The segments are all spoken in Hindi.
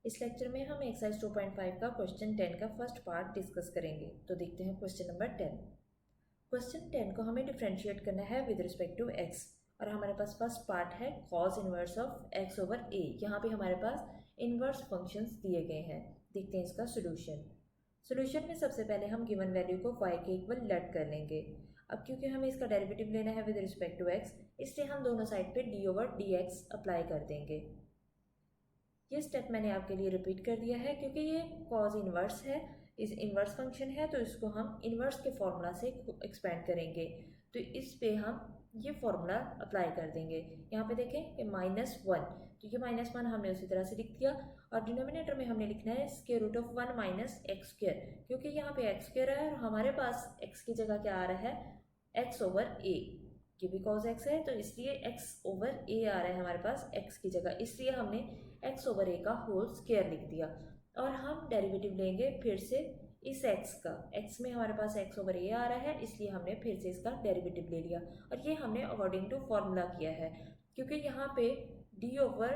इस लेक्चर में हम एक्सरसाइज 2.5 का क्वेश्चन 10 का फर्स्ट पार्ट डिस्कस करेंगे। तो देखते हैं क्वेश्चन नंबर 10। क्वेश्चन 10 को हमें डिफरेंशिएट करना है विद रिस्पेक्ट टू एक्स, और हमारे पास फर्स्ट पार्ट है cos inverse of x over a. यहाँ पे हमारे पास इनवर्स फंक्शंस दिए गए हैं। देखते हैं इसका सोल्यूशन। सोल्यूशन में सबसे पहले हम गिवन वैल्यू को y के इक्वल लेट कर लेंगे। अब क्योंकि हमें इसका डेरिवेटिव लेना है विद रिस्पेक्ट टू x, इसलिए हम दोनों साइड पे d ओवर dx अप्लाई कर देंगे। ये स्टेप मैंने आपके लिए रिपीट कर दिया है क्योंकि ये कॉज इनवर्स है, इस इनवर्स फंक्शन है, तो इसको हम इनवर्स के फॉर्मूला से एक्सपेंड करेंगे। तो इस पे हम ये फॉर्मूला अप्लाई कर देंगे। यहाँ पे देखें कि -1, तो ये -1 हमने उसी तरह से लिख दिया, और डिनोमिनेटर में हमने लिखना है square root of 1 minus x square, क्योंकि यहाँ पे एक्स स्क्वायर है और हमारे पास एक्स की जगह क्या आ रहा है, एक्स ओवर ए। ये भी कॉज एक्स है तो इसलिए एक्स ओवर ए आ रहा है हमारे पास एक्स की जगह, इसलिए हमने एक्स ओवर ए का होल स्क्वायर लिख दिया। और हम डेरिवेटिव लेंगे फिर से इस एक्स का, एक्स में हमारे पास एक्स ओवर ए आ रहा है, इसलिए हमने फिर से इसका डेरिवेटिव ले लिया, और ये हमने अकॉर्डिंग टू फॉर्मूला किया है। क्योंकि यहाँ पे D over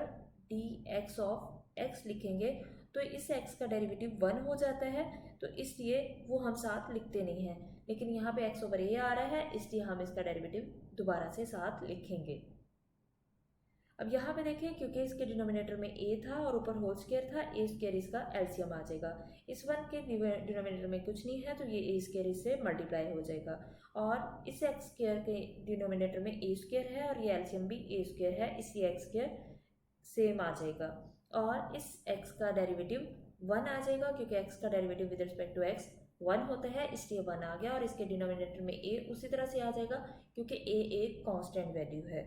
D x of x लिखेंगे तो इस एक्स का डेरिवेटिव 1 हो जाता है, तो इसलिए वो हम साथ लिखते नहीं हैं। लेकिन यहाँ पे एक्स ओवर ए आ रहा है, इसलिए हम इसका डेरिवेटिव दोबारा से साथ लिखेंगे। अब यहाँ पे देखिए, क्योंकि इसके डिनोमिनेटर में a था और ऊपर होल स्क्वायर था, a स्क्वायर इसका एलसीएम आ जाएगा। इस 1 के डिनोमिनेटर में कुछ नहीं है तो ये a स्क्वायर इससे मल्टीप्लाई हो जाएगा, और इस एक्स स्क्वायर के डिनोमिनेटर में a स्क्वायर है और ये एलसीएम भी a स्क्वायर है, इसलिए एक्स स्क्वायर सेम आ जाएगा। और इस x का डेरिवेटिव 1 आ जाएगा, क्योंकि x का derivative with respect to x 1 होता है, इसलिए 1 आ गया। और इसके डिनोमिनेटर में a उसी तरह से आ जाएगा, क्योंकि a एक कांस्टेंट वैल्यू है।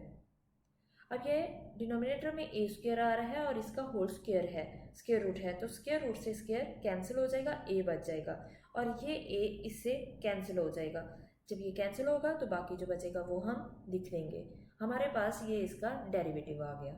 अब ये डिनोमिनेटर में a स्क्वायर आ रहा है और इसका होल स्क्वायर है, स्क्वायर रूट है, तो स्क्वायर रूट से स्क्वायर कैंसिल हो जाएगा, a बच जाएगा, और ये a इससे कैंसिल हो जाएगा। जब ये कैंसिल होगा तो बाकी जो बचेगा वो हम लिख लेंगे। हमारे पास ये इसका डेरिवेटिव आ गया।